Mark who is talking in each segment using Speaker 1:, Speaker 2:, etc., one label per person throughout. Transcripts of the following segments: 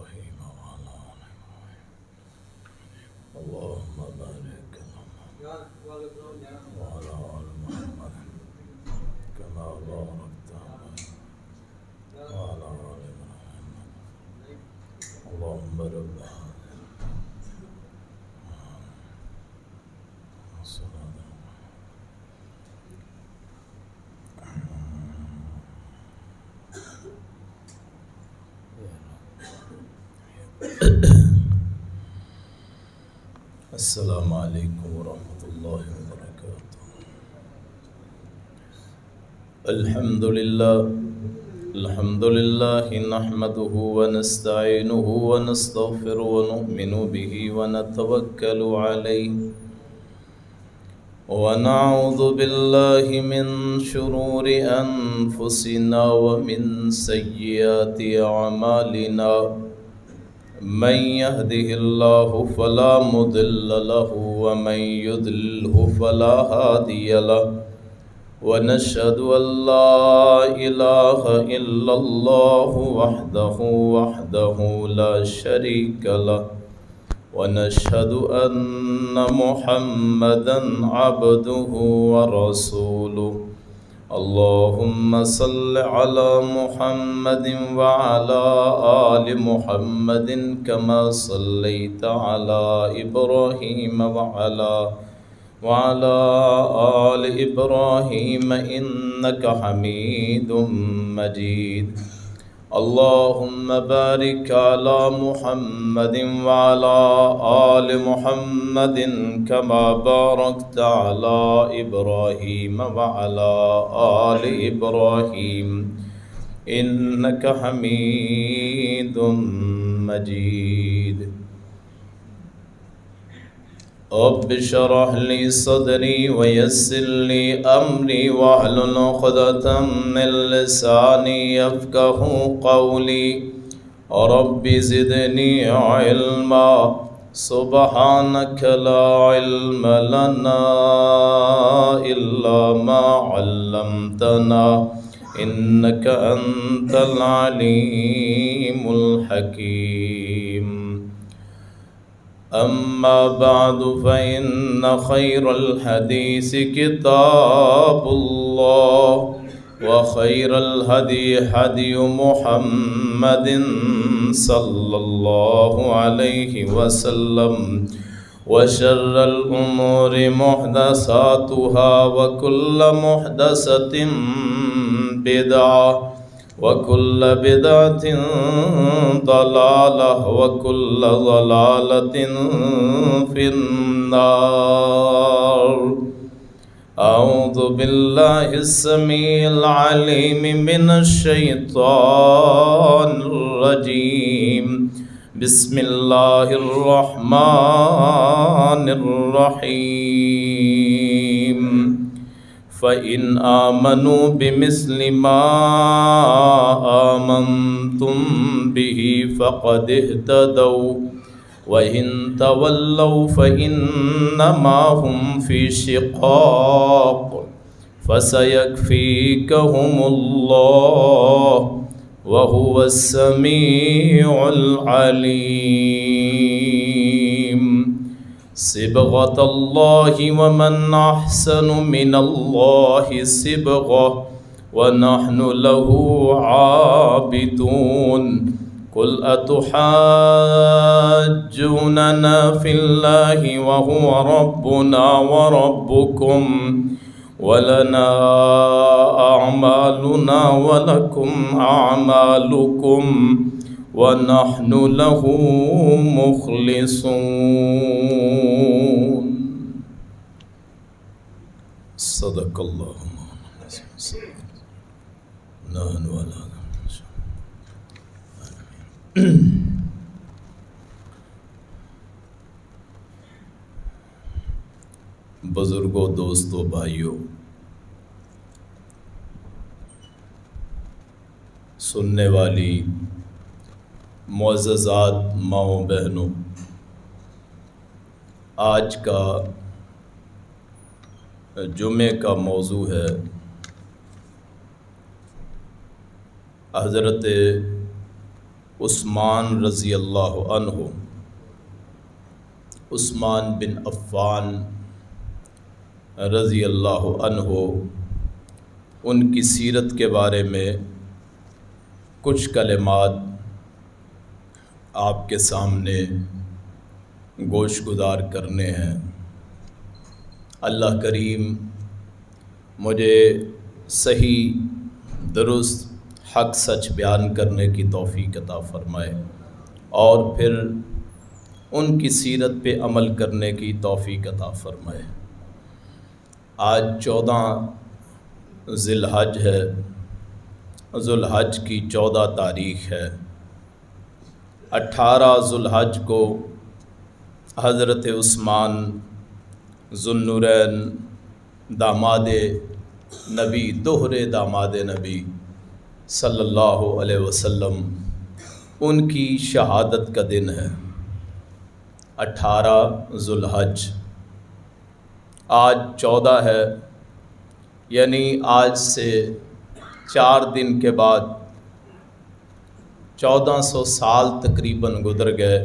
Speaker 1: إبراهيم اللهم بارك وعلى آل محمد كما باركت وعلى آل محمد اللهم رب الصلاة السلام علیکم ورحمۃ اللہ وبرکاتہ۔ الحمد للہ نحمده ونستعینه ونستغفر ونؤمن به ونتوکل علیہ ونعوذ باللہ من شرور انفسنا ومن سیئات اعمالنا من يهده الله فلا مضل له ومن يضلله فلا هادي له ونشهد أن لا إله إلا الله وحده لا شريك له ونشهد أن محمدا عبده ورسوله اللهم صل على محمد وعلى آل محمد كما صليت على إبراهيم وعلى آل إبراهيم إنك حميد مجيد اللهم بارك على محمد وعلى آل محمد كما باركت على إبراهيم وعلى آل إبراهيم إنك حميد مجيد رب اشرح لي صدري ويسر لي أمري واحلل عقدة من لساني يفقهوا قولي رب زدني علما سبحانك لا علم لنا إلا ما علمتنا إنك أنت العليم الحكيم أما بعد فإن خير الحديث كتاب الله وخير الهدي هدي محمد صلى الله عليه وسلم وشر الأمور محدثاتها وكل محدثة بدعة وكل بدعة ضلالة وكل ضلالة في النار أعوذ بالله السميع العليم من الشيطان الرجيم بسم الله الرحمن الرحيم فإن آمنوا بمثل ما آمنتم به فقد اهتدوا وإن تولوا فإنما هم في شقاق فسيكفيكهم الله وهو السميع العليم صبغة الله ومن أحسن من الله صبغة ونحن له عابدون قل أتحاجوننا في الله وهو ربنا وربكم ولنا أعمالنا ولكم أعمالكم ونحن له مخلصون صدق الله نحن ولا بزرگوں، دوستوں، بھائیوں، سننے والی معززات ماؤں بہنوں، آج کا جمعے کا موضوع ہے حضرت عثمان رضی اللہ عنہ، عثمان بن عفان رضی اللہ عنہ، ان کی سیرت کے بارے میں کچھ کلمات آپ کے سامنے گوش گزار کرنے ہیں۔ اللہ کریم مجھے صحیح درست حق سچ بیان کرنے کی توفیق عطا فرمائے اور پھر ان کی سیرت پہ عمل کرنے کی توفیق عطا فرمائے۔ آج 14 ذی الحج ہے، ذو الحج کی 14 تاریخ ہے۔ 18 ذو الحج کو حضرت عثمان ذو النورین داماد نبی، دوہرے داماد نبی صلی اللہ علیہ وسلم، ان کی شہادت کا دن ہے۔ 18 ذو الحج، آج 14 ہے، یعنی آج سے 4 دن کے بعد 1400 سال تقریباً گزر گئے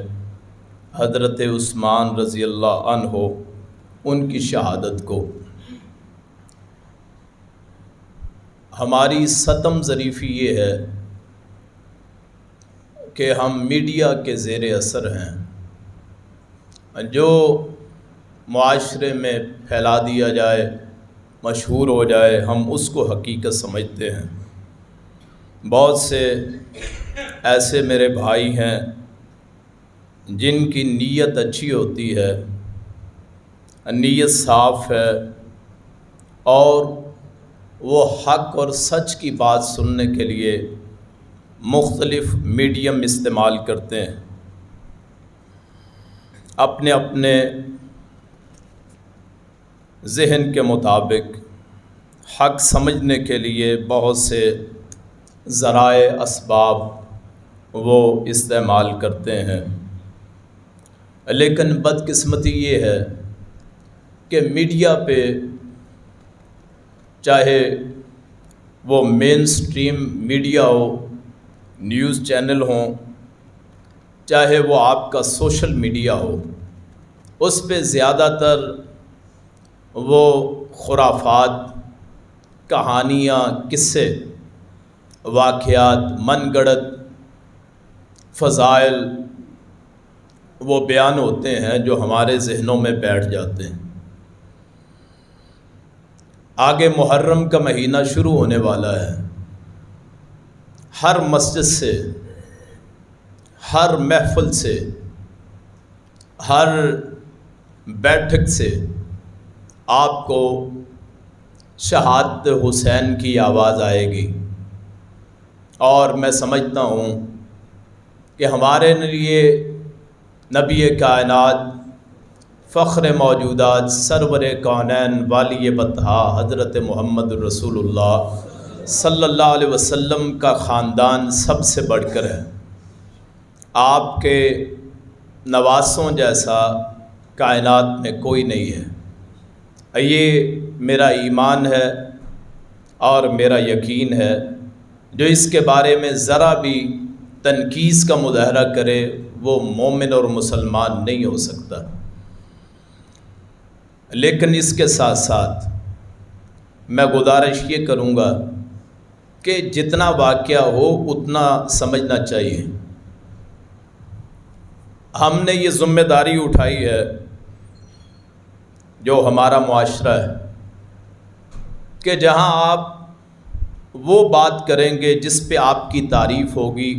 Speaker 1: حضرت عثمان رضی اللہ عنہ ان کی شہادت کو۔ ہماری ستم ظریفی یہ ہے کہ ہم میڈیا کے زیر اثر ہیں، جو معاشرے میں پھیلا دیا جائے، مشہور ہو جائے، ہم اس کو حقیقت سمجھتے ہیں۔ بہت سے ایسے میرے بھائی ہیں جن کی نیت اچھی ہوتی ہے، نیت صاف ہے، اور وہ حق اور سچ کی بات سننے کے لیے مختلف میڈیم استعمال کرتے ہیں۔ اپنے اپنے ذہن کے مطابق حق سمجھنے کے لیے بہت سے ذرائع اسباب وہ استعمال کرتے ہیں، لیکن بدقسمتی یہ ہے کہ میڈیا پہ، چاہے وہ مین سٹریم میڈیا ہو، نیوز چینل ہوں، چاہے وہ آپ کا سوشل میڈیا ہو، اس پہ زیادہ تر وہ خرافات، کہانیاں، قصے، واقعات، من گڑت فضائل وہ بیان ہوتے ہیں جو ہمارے ذہنوں میں بیٹھ جاتے ہیں۔ آگے محرم کا مہینہ شروع ہونے والا ہے۔ ہر مسجد سے، ہر محفل سے، ہر بیٹھک سے آپ کو شہادت حسین کی آواز آئے گی، اور میں سمجھتا ہوں کہ ہمارے لیے نبی کائنات، فخر موجودات، سرور کونین، والی بطحا حضرت محمد رسول اللہ صلی اللہ علیہ وسلم کا خاندان سب سے بڑھ کر ہے۔ آپ کے نواسوں جیسا کائنات میں کوئی نہیں ہے۔ یہ میرا ایمان ہے اور میرا یقین ہے، جو اس کے بارے میں ذرا بھی تنقیص کا مظاہرہ کرے وہ مومن اور مسلمان نہیں ہو سکتا۔ لیکن اس کے ساتھ ساتھ میں گزارش یہ کروں گا کہ جتنا واقعہ ہو اتنا سمجھنا چاہیے۔ ہم نے یہ ذمہ داری اٹھائی ہے، جو ہمارا معاشرہ ہے، کہ جہاں آپ وہ بات کریں گے جس پہ آپ کی تعریف ہوگی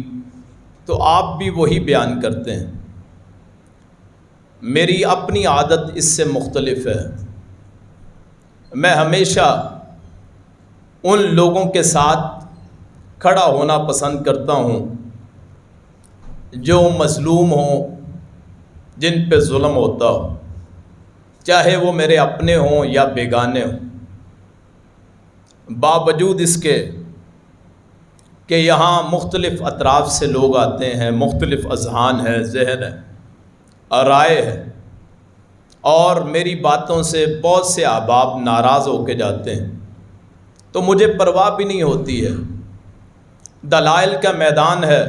Speaker 1: تو آپ بھی وہی بیان کرتے ہیں۔ میری اپنی عادت اس سے مختلف ہے۔ میں ہمیشہ ان لوگوں کے ساتھ کھڑا ہونا پسند کرتا ہوں جو مظلوم ہوں، جن پہ ظلم ہوتا ہو، چاہے وہ میرے اپنے ہوں یا بیگانے ہوں۔ باوجود اس کے کہ یہاں مختلف اطراف سے لوگ آتے ہیں، مختلف اذہان ہے، ذہن ہے، رائے ہے، اور میری باتوں سے بہت سے احباب ناراض ہو کے جاتے ہیں، تو مجھے پرواہ بھی نہیں ہوتی ہے۔ دلائل کا میدان ہے،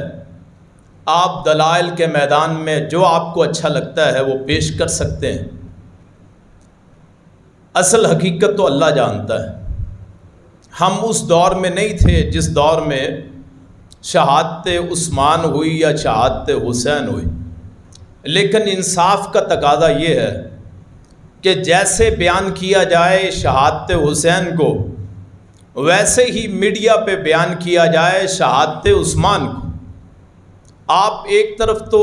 Speaker 1: آپ دلائل کے میدان میں جو آپ کو اچھا لگتا ہے وہ پیش کر سکتے ہیں، اصل حقیقت تو اللہ جانتا ہے۔ ہم اس دور میں نہیں تھے جس دور میں شہادت عثمان ہوئی یا شہادت حسین ہوئی، لیکن انصاف کا تقاضا یہ ہے کہ جیسے بیان کیا جائے شہادت حسین کو، ویسے ہی میڈیا پہ بیان کیا جائے شہادت عثمان کو۔ آپ ایک طرف تو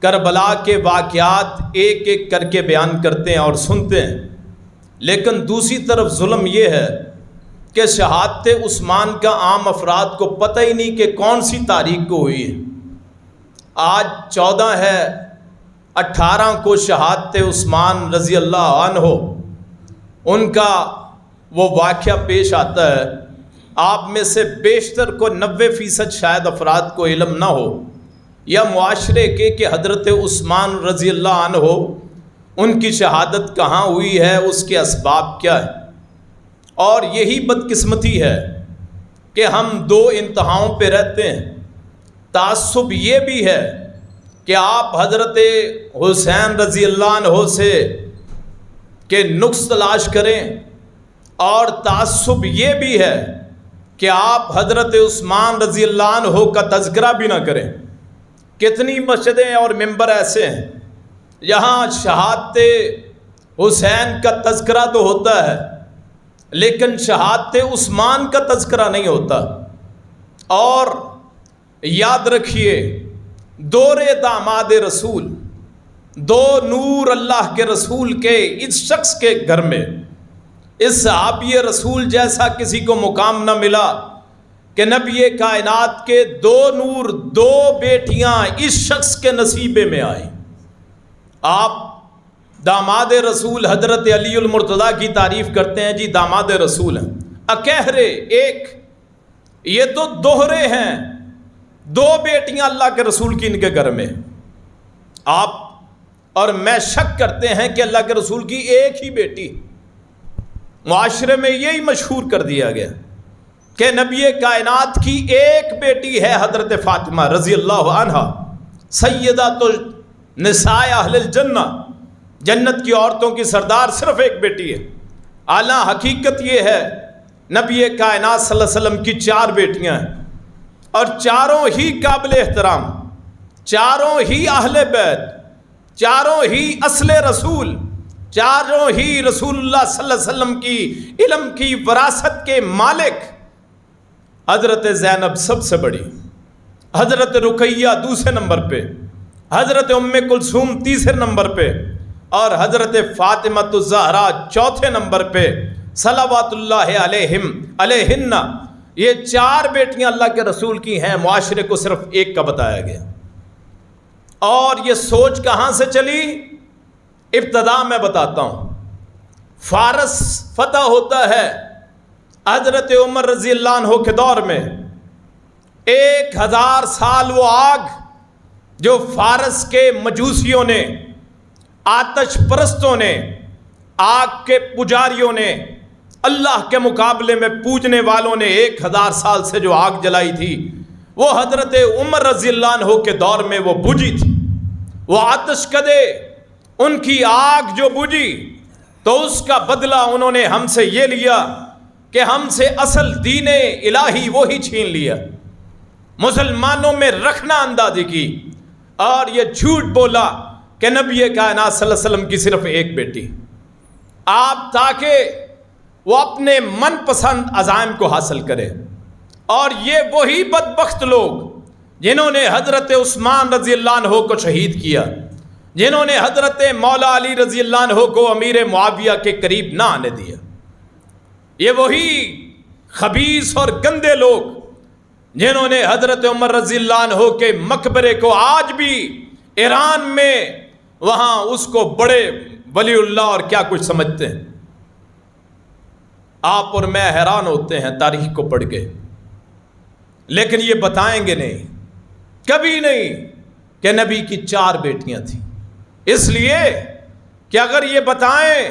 Speaker 1: کربلا کے واقعات ایک ایک کر کے بیان کرتے ہیں اور سنتے ہیں، لیکن دوسری طرف ظلم یہ ہے کہ شہادت عثمان کا عام افراد کو پتہ ہی نہیں کہ کون سی تاریخ کو ہوئی ہے۔ آج 14 ہے، 18 کو شہادت عثمان رضی اللہ عنہ ان کا وہ واقعہ پیش آتا ہے۔ آپ میں سے بیشتر کو 90% شاید افراد کو علم نہ ہو یا معاشرے کے کہ حضرت عثمان رضی اللہ عنہ ان کی شہادت کہاں ہوئی ہے، اس کے اسباب کیا ہے۔ اور یہی بدقسمتی ہے کہ ہم دو انتہاؤں پہ رہتے ہیں۔ تعصب یہ بھی ہے کہ آپ حضرت حسین رضی اللہ عنہ سے کہ نقص تلاش کریں، اور تعصب یہ بھی ہے کہ آپ حضرت عثمان رضی اللہ عنہ کا تذکرہ بھی نہ کریں۔ کتنی مسجدیں اور ممبر ایسے ہیں یہاں شہادت حسین کا تذکرہ تو ہوتا ہے، لیکن شہادت عثمان کا تذکرہ نہیں ہوتا۔ اور یاد رکھیے، دور داماد رسول، دو نور اللہ کے رسول کے اس شخص کے گھر میں اس صحابی رسول جیسا کسی کو مقام نہ ملا کہ نبی کائنات کے دو نور، دو بیٹیاں اس شخص کے نصیبے میں آئیں۔ آپ داماد رسول حضرت علی المرتضیٰ کی تعریف کرتے ہیں، جی داماد رسول ہیں، اکہرے ایک، یہ تو دوہرے ہیں، دو بیٹیاں اللہ کے رسول کی ان کے گھر میں۔ آپ اور میں شک کرتے ہیں کہ اللہ کے رسول کی ایک ہی بیٹی، معاشرے میں یہی مشہور کر دیا گیا کہ نبی کائنات کی ایک بیٹی ہے حضرت فاطمہ رضی اللہ عنہا، سیدۃ النساء اہل الجنہ، جنت کی عورتوں کی سردار صرف ایک بیٹی ہے۔ اعلیٰ حقیقت یہ ہے نبی کائنات صلی اللہ علیہ وسلم کی 4 بیٹیاں ہیں، اور چاروں ہی قابل احترام، چاروں ہی اہل بیت، چاروں ہی اصل رسول، چاروں ہی رسول اللہ صلی اللہ علیہ وسلم کی علم کی وراثت کے مالک۔ حضرت زینب سب سے بڑی، حضرت رقیہ دوسرے نمبر پہ، حضرت ام کلثوم تیسرے نمبر پہ، اور حضرت فاطمہ الزہرا چوتھے نمبر پہ، صلوات اللہ علیہن۔ یہ 4 بیٹیاں اللہ کے رسول کی ہیں، معاشرے کو صرف ایک کا بتایا گیا۔ اور یہ سوچ کہاں سے چلی؟ ابتدا میں بتاتا ہوں۔ فارس فتح ہوتا ہے حضرت عمر رضی اللہ عنہ کے دور میں۔ 1000 سال وہ آگ جو فارس کے مجوسیوں نے، آتش پرستوں نے، آگ کے پجاریوں نے، اللہ کے مقابلے میں پوجنے والوں نے 1000 سال سے جو آگ جلائی تھی، وہ حضرت عمر رضی اللہ عنہ کے دور میں وہ بجھی تھی۔ وہ آتش کدے، ان کی آگ جو بجھی، تو اس کا بدلہ انہوں نے ہم سے یہ لیا کہ ہم سے اصل دین الہی وہی چھین لیا، مسلمانوں میں رکھنا اندازی کی، اور یہ جھوٹ بولا کہ نبی کائنات صلی اللہ علیہ وسلم کی صرف ایک بیٹی۔ آپ تاکہ وہ اپنے من پسند عزائم کو حاصل کرے، اور یہ وہی بدبخت لوگ جنہوں نے حضرت عثمان رضی اللہ عنہ کو شہید کیا، جنہوں نے حضرت مولا علی رضی اللہ عنہ کو امیر معاویہ کے قریب نہ آنے دیا، یہ وہی خبیث اور گندے لوگ جنہوں نے حضرت عمر رضی اللہ عنہ کے مقبرے کو آج بھی ایران میں وہاں اس کو بڑے ولی اللہ اور کیا کچھ سمجھتے ہیں۔ آپ اور میں حیران ہوتے ہیں تاریخ کو پڑھ کے، لیکن یہ بتائیں گے نہیں، کبھی نہیں، کہ نبی کی 4 بیٹیاں تھیں، اس لیے کہ اگر یہ بتائیں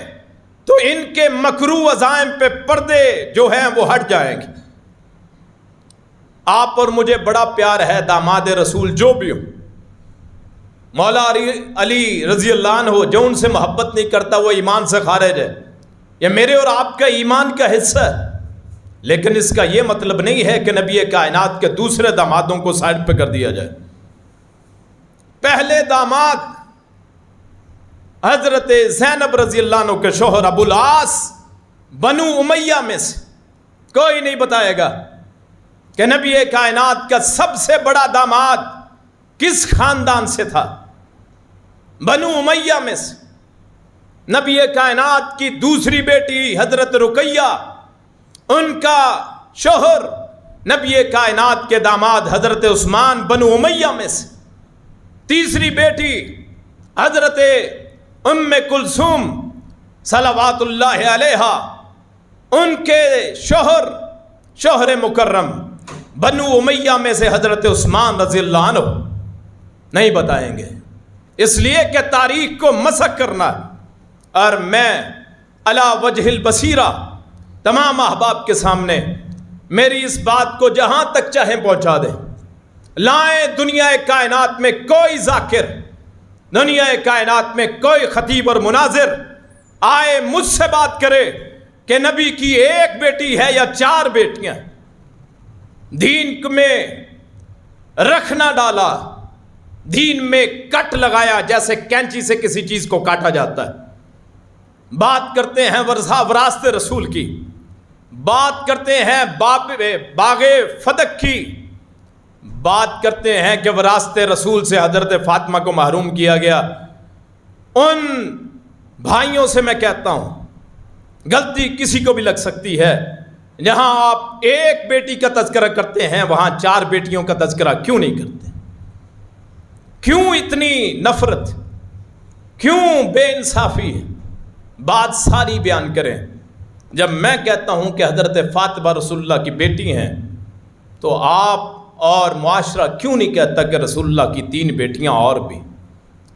Speaker 1: تو ان کے مکروہ عزائم پہ پردے جو ہیں وہ ہٹ جائیں گے۔ آپ اور مجھے بڑا پیار ہے داماد رسول جو بھی ہو، مولا علی رضی اللہ عنہ ہو، جو ان سے محبت نہیں کرتا وہ ایمان سے خارج ہے. یہ میرے اور آپ کا ایمان کا حصہ ہے، لیکن اس کا یہ مطلب نہیں ہے کہ نبی کائنات کے دوسرے دامادوں کو سائڈ پہ کر دیا جائے. پہلے داماد حضرت زینب رضی اللہ عنہ کے شوہر ابو العاص بنو امیہ میں سے کوئی نہیں بتائے گا کہ نبی کائنات کا سب سے بڑا داماد کس خاندان سے تھا. بنو امیہ میں سے. نبی کائنات کی دوسری بیٹی حضرت رقیہ، ان کا شوہر نبی کائنات کے داماد حضرت عثمان بنو امیہ میں سے. تیسری بیٹی حضرت ام کلثوم صلوات اللہ علیہا، ان کے شوہر مکرم بنو امیہ میں سے حضرت عثمان رضی اللہ عنہ. نہیں بتائیں گے اس لیے کہ تاریخ کو مسخ کرنا ہے. اور میں علی وجہ البصیرہ تمام احباب کے سامنے میری اس بات کو جہاں تک چاہیں پہنچا دیں. لائیں دنیا کائنات میں کوئی ذاکر، دنیا کائنات میں کوئی خطیب اور مناظر آئے مجھ سے بات کرے کہ نبی کی ایک بیٹی ہے یا 4 بیٹیاں. دین میں رکھنا ڈالا، دین میں کٹ لگایا جیسے کینچی سے کسی چیز کو کاٹا جاتا ہے. بات کرتے ہیں وراثت رسول کی، بات کرتے ہیں باغ فدق کی، بات کرتے ہیں کہ وراثت رسول سے حضرت فاطمہ کو محروم کیا گیا. ان بھائیوں سے میں کہتا ہوں غلطی کسی کو بھی لگ سکتی ہے. جہاں آپ ایک بیٹی کا تذکرہ کرتے ہیں وہاں 4 بیٹیوں کا تذکرہ کیوں نہیں کرتے؟ کیوں اتنی نفرت؟ کیوں بے انصافی ہے؟ بات ساری بیان کریں. جب میں کہتا ہوں کہ حضرت فاطمہ رسول اللہ کی بیٹی ہیں تو آپ اور معاشرہ کیوں نہیں کہتا کہ رسول اللہ کی 3 بیٹیاں اور بھی؟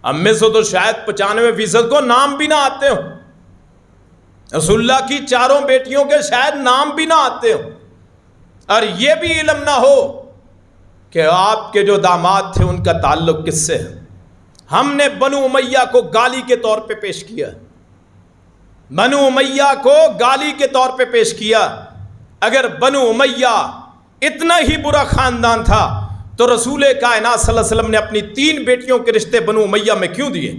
Speaker 1: ہم میں سے تو شاید 95% کو نام بھی نہ آتے ہوں. رسول اللہ کی 4 بیٹیوں کے شاید نام بھی نہ آتے ہوں. اور یہ بھی علم نہ ہو کہ آپ کے جو داماد تھے ان کا تعلق کس سے ہے. ہم نے بنو امیہ کو گالی کے طور پہ پیش کیا، بنو امیہ کو گالی کے طور پہ پیش کیا. اگر بنو امیہ اتنا ہی برا خاندان تھا تو رسول کائنات صلی اللہ علیہ وسلم نے اپنی 3 بیٹیوں کے رشتے بنو امیہ میں کیوں دیے؟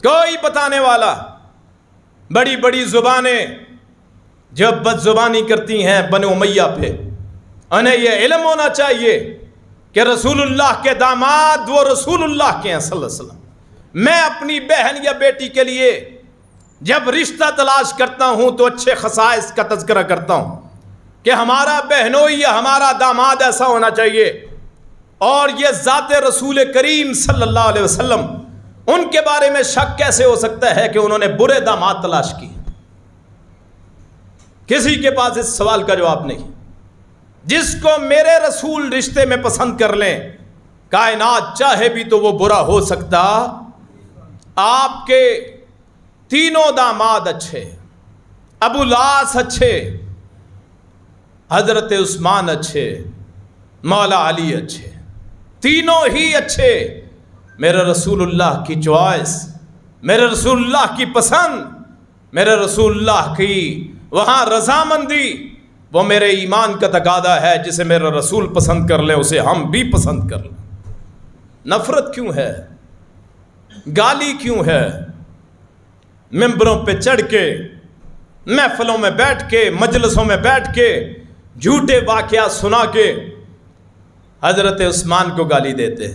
Speaker 1: کوئی بتانے والا؟ بڑی بڑی زبانیں جب بد زبانی کرتی ہیں بنو امیہ پہ، انہیں یہ علم ہونا چاہیے کہ رسول اللہ کے داماد وہ رسول اللہ کے ہیں صلی اللہ علیہ وسلم. میں اپنی بہن یا بیٹی کے لیے جب رشتہ تلاش کرتا ہوں تو اچھے خصائص کا تذکرہ کرتا ہوں کہ ہمارا بہنوئی یا ہمارا داماد ایسا ہونا چاہیے. اور یہ ذات رسول کریم صلی اللہ علیہ وسلم، ان کے بارے میں شک کیسے ہو سکتا ہے کہ انہوں نے برے داماد تلاش کیے؟ کسی کے پاس اس سوال کا جواب نہیں. جس کو میرے رسول رشتے میں پسند کر لیں، کائنات چاہے بھی تو وہ برا ہو سکتا. آپ کے 3 داماد اچھے، ابو العاص اچھے، حضرت عثمان اچھے، مولا علی اچھے، تینوں ہی اچھے. میرے رسول اللہ کی چوائس، میرے رسول اللہ کی پسند، میرے رسول اللہ کی وہاں رضامندی، وہ میرے ایمان کا تقاضا ہے. جسے میرا رسول پسند کر لیں اسے ہم بھی پسند کر لیں. نفرت کیوں ہے؟ گالی کیوں ہے؟ ممبروں پہ چڑھ کے، محفلوں میں بیٹھ کے، مجلسوں میں بیٹھ کے جھوٹے واقعات سنا کے حضرت عثمان کو گالی دیتے،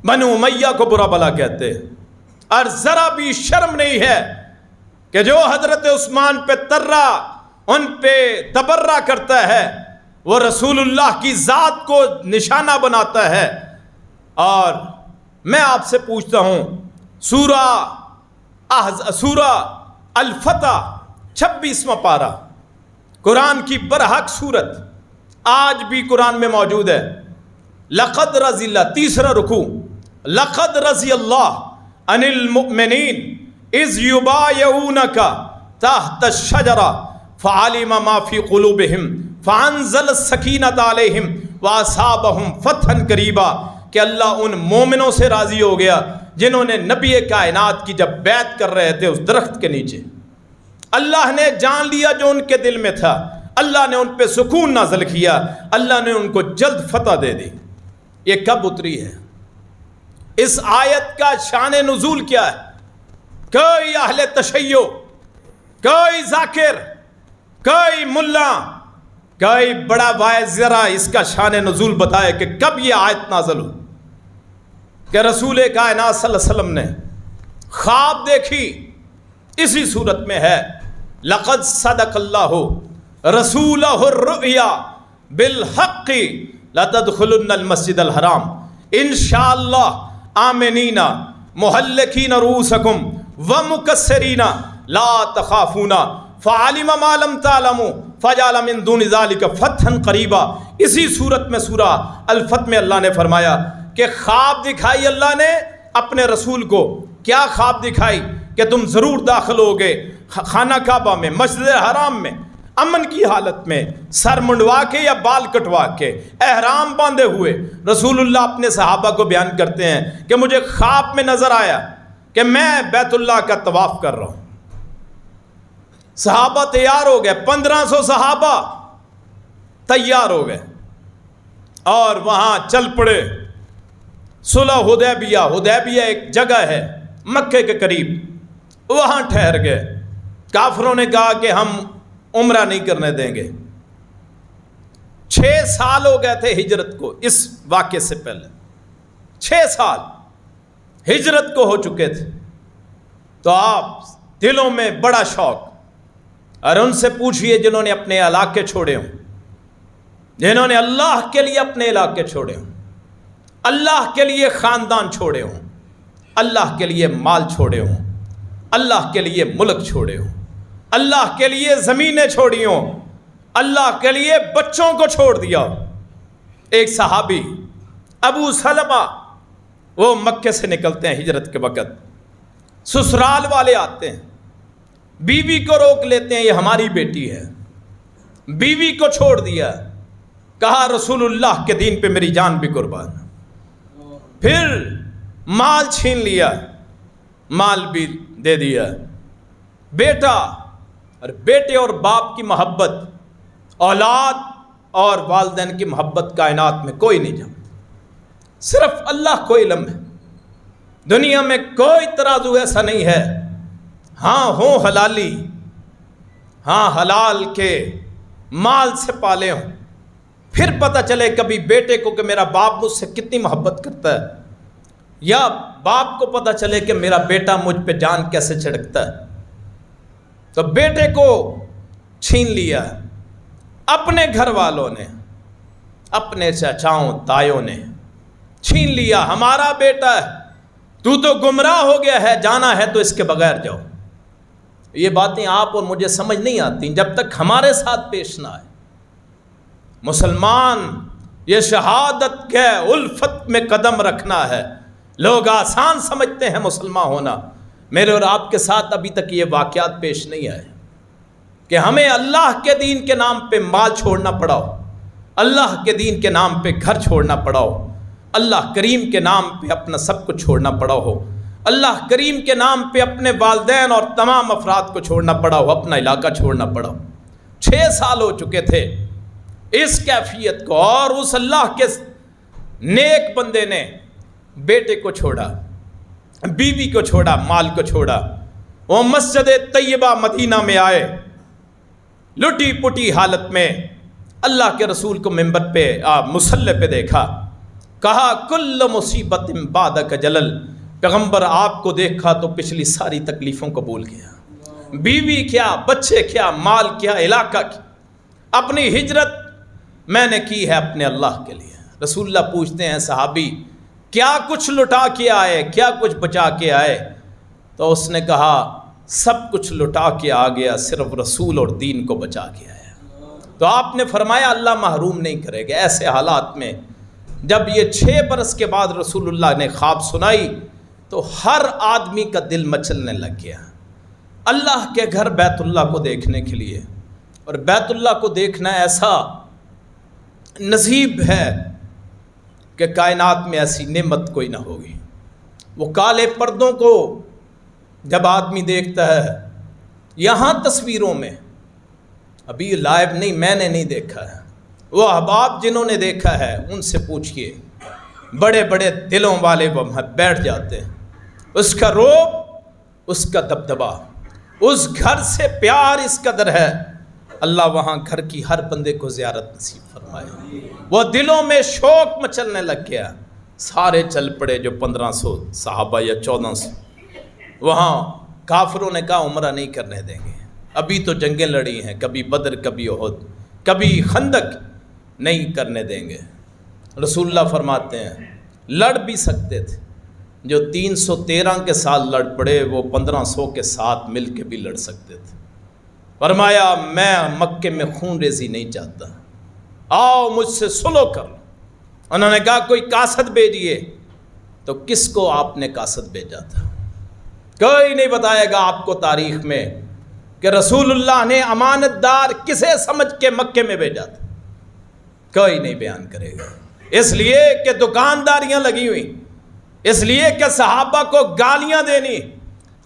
Speaker 1: بنو امیہ کو برا بلا کہتے، اور ذرا بھی شرم نہیں ہے کہ جو حضرت عثمان پہ ترا، ان پہ تبرہ کرتا ہے، وہ رسول اللہ کی ذات کو نشانہ بناتا ہے. اور میں آپ سے پوچھتا ہوں، سورہ الفتح 26واں پارہ، قرآن کی برحق صورت، آج بھی قرآن میں موجود ہے. لقد رضی اللہ، 3 رکوع، لقد رضی اللہ عن المؤمنین اذ یبایعونک تحت الشجرہ فعلم ما فی قلوبہم فانزل السکینۃ علیہم واصابہم فتحا قریبا، کہ اللہ ان مومنوں سے راضی ہو گیا جنہوں نے نبی کائنات کی جب بیعت کر رہے تھے اس درخت کے نیچے، اللہ نے جان لیا جو ان کے دل میں تھا، اللہ نے ان پہ سکون نازل کیا، اللہ نے ان کو جلد فتح دے دی۔ یہ کب اتری ہے؟ اس آیت کا شان نزول کیا ہے؟ کوئی اہل تشیع، کوئی ذاکر، کوئی ملا، کوئی بڑا واعظ ذرا اس کا شان نزول بتائے کہ کب یہ آیت نازل ہو کہ رسول کائنات صلی اللہ علیہ وسلم نے خواب دیکھی۔ اسی صورت میں ہے لقد صدق اللہ رسولہ الرؤیا بالحق لتدخلن المسجد الحرام انشاءاللہ آمنین محلقین رؤوسکم ومکسرین لا تخافون فعلم ما لم تعلموا فجعل من دون ذلك فتحا قریبا۔ اسی صورت میں سورہ الفتح میں اللہ نے فرمایا کہ خواب دکھائی اللہ نے اپنے رسول کو۔ کیا خواب دکھائی؟ کہ تم ضرور داخل ہوگے خانہ کعبہ میں، مسجد حرام میں، امن کی حالت میں، سر منڈوا کے یا بال کٹوا کے، احرام باندھے ہوئے۔ رسول اللہ اپنے صحابہ کو بیان کرتے ہیں کہ مجھے خواب میں نظر آیا کہ میں بیت اللہ کا طواف کر رہا ہوں۔ صحابہ تیار ہو گئے، 1500 صحابہ تیار ہو گئے اور وہاں چل پڑے۔ صلح حدیبیہ، حدیبیہ ایک جگہ ہے مکے کے قریب، وہاں ٹھہر گئے۔ کافروں نے کہا کہ ہم عمرہ نہیں کرنے دیں گے۔ 6 سال ہو گئے تھے ہجرت کو، اس واقعے سے پہلے 6 سال ہجرت کو ہو چکے تھے۔ تو آپ دلوں میں بڑا شوق، اور ان سے پوچھئے جنہوں نے اپنے علاقے چھوڑے ہوں، جنہوں نے اللہ کے لیے اپنے علاقے چھوڑے ہوں، اللہ کے لیے خاندان چھوڑے ہوں، اللہ کے لیے مال چھوڑے ہوں، اللہ کے لیے ملک چھوڑے ہوں، اللہ کے لیے زمینیں چھوڑی ہوں، اللہ کے لیے بچوں کو چھوڑ دیا۔ ایک صحابی ابو سلمہ، وہ مکے سے نکلتے ہیں ہجرت کے وقت، سسرال والے آتے ہیں، بیوی کو روک لیتے ہیں، یہ ہماری بیٹی ہے، بیوی کو چھوڑ دیا، کہا رسول اللہ کے دین پہ میری جان بھی قربان۔ پھر مال چھین لیا، مال بھی دے دیا۔ بیٹا اور بیٹے اور باپ کی محبت، اولاد اور والدین کی محبت کائنات میں کوئی نہیں جانتا، صرف اللہ کو علم ہے۔ دنیا میں کوئی ترازو ایسا نہیں ہے، ہاں ہوں حلالی، ہاں حلال کے مال سے پالے ہوں، پھر پتہ چلے کبھی بیٹے کو کہ میرا باپ مجھ سے کتنی محبت کرتا ہے، یا باپ کو پتہ چلے کہ میرا بیٹا مجھ پہ جان کیسے چھڑکتا ہے۔ تو بیٹے کو چھین لیا اپنے گھر والوں نے، اپنے چچاؤں تایوں نے چھین لیا، ہمارا بیٹا ہے، تو گمراہ ہو گیا ہے، جانا ہے تو اس کے بغیر جاؤ۔ یہ باتیں آپ اور مجھے سمجھ نہیں آتی جب تک ہمارے ساتھ پیش نہ آئے۔ مسلمان یہ شہادت کے الفت میں قدم رکھنا ہے۔ لوگ آسان سمجھتے ہیں مسلمان ہونا، میرے اور آپ کے ساتھ ابھی تک یہ واقعات پیش نہیں آئے کہ ہمیں اللہ کے دین کے نام پہ مال چھوڑنا پڑا ہو، اللہ کے دین کے نام پہ گھر چھوڑنا پڑا ہو، اللہ کریم کے نام پہ اپنا سب کچھ چھوڑنا پڑا ہو، اللہ کریم کے نام پہ اپنے والدین اور تمام افراد کو چھوڑنا پڑا ہو، اپنا علاقہ چھوڑنا پڑا ہو۔ 6 سال ہو چکے تھے اس کیفیت کو، اور اس اللہ کے نیک بندے نے بیٹے کو چھوڑا، بیوی کو چھوڑا، مال کو چھوڑا۔ وہ مسجد طیبہ مدینہ میں آئے، لٹی پٹی حالت میں، اللہ کے رسول کو منبر پہ مصلی پہ دیکھا، کہا کل مصیبت بعدک جلل، پیغمبر آپ کو دیکھا تو پچھلی ساری تکلیفوں کو بھول گیا، بیوی کیا، بچے کیا، مال کیا، علاقہ کیا، اپنی ہجرت میں نے کی ہے اپنے اللہ کے لیے۔ رسول اللہ پوچھتے ہیں صحابی کیا کچھ لٹا کے آئے، کیا کچھ بچا کے آئے؟ تو اس نے کہا سب کچھ لٹا کے آ گیا، صرف رسول اور دین کو بچا کے آیا۔ تو آپ نے فرمایا اللہ محروم نہیں کرے گا۔ ایسے حالات میں جب یہ 6 برس کے بعد رسول اللہ نے خواب سنائی تو ہر آدمی کا دل مچلنے لگ گیا، اللہ کے گھر بیت اللہ کو دیکھنے کے لیے، اور بیت اللہ کو دیکھنا ایسا نصیب ہے کہ کائنات میں ایسی نعمت کوئی نہ ہوگی۔ وہ کالے پردوں کو جب آدمی دیکھتا ہے، یہاں تصویروں میں، ابھی لائیو نہیں، میں نے نہیں دیکھا ہے، وہ احباب جنہوں نے دیکھا ہے ان سے پوچھئے، بڑے بڑے دلوں والے وہ وہاں بیٹھ جاتے ہیں۔ اس کا روب، اس کا دبدبا، اس گھر سے پیار اس قدر ہے، اللہ وہاں گھر کی ہر بندے کو زیارت نصیب فرمائے۔ وہ دلوں میں شوق مچلنے لگ گیا، سارے چل پڑے جو 1500 صحابہ یا 1400۔ وہاں کافروں نے کہا عمرہ نہیں کرنے دیں گے، ابھی تو جنگیں لڑی ہیں، کبھی بدر، کبھی احد، کبھی خندق، نہیں کرنے دیں گے۔ رسول اللہ فرماتے ہیں لڑ بھی سکتے تھے، جو 313 کے ساتھ لڑ پڑے وہ 1500 کے ساتھ مل کے بھی لڑ سکتے تھے۔ فرمایا میں مکے میں خون ریزی نہیں چاہتا، آؤ مجھ سے سلو کر لو۔ انہوں نے کہا کوئی قاصد بھیجیے، تو کس کو آپ نے قاصد بھیجا تھا؟ کوئی نہیں بتائے گا آپ کو تاریخ میں کہ رسول اللہ نے امانت دار کسے سمجھ کے مکے میں بھیجا تھا، کوئی نہیں بیان کرے گا۔ اس لیے کہ دکانداریاں لگی ہوئی، اس لیے کہ صحابہ کو گالیاں دینی،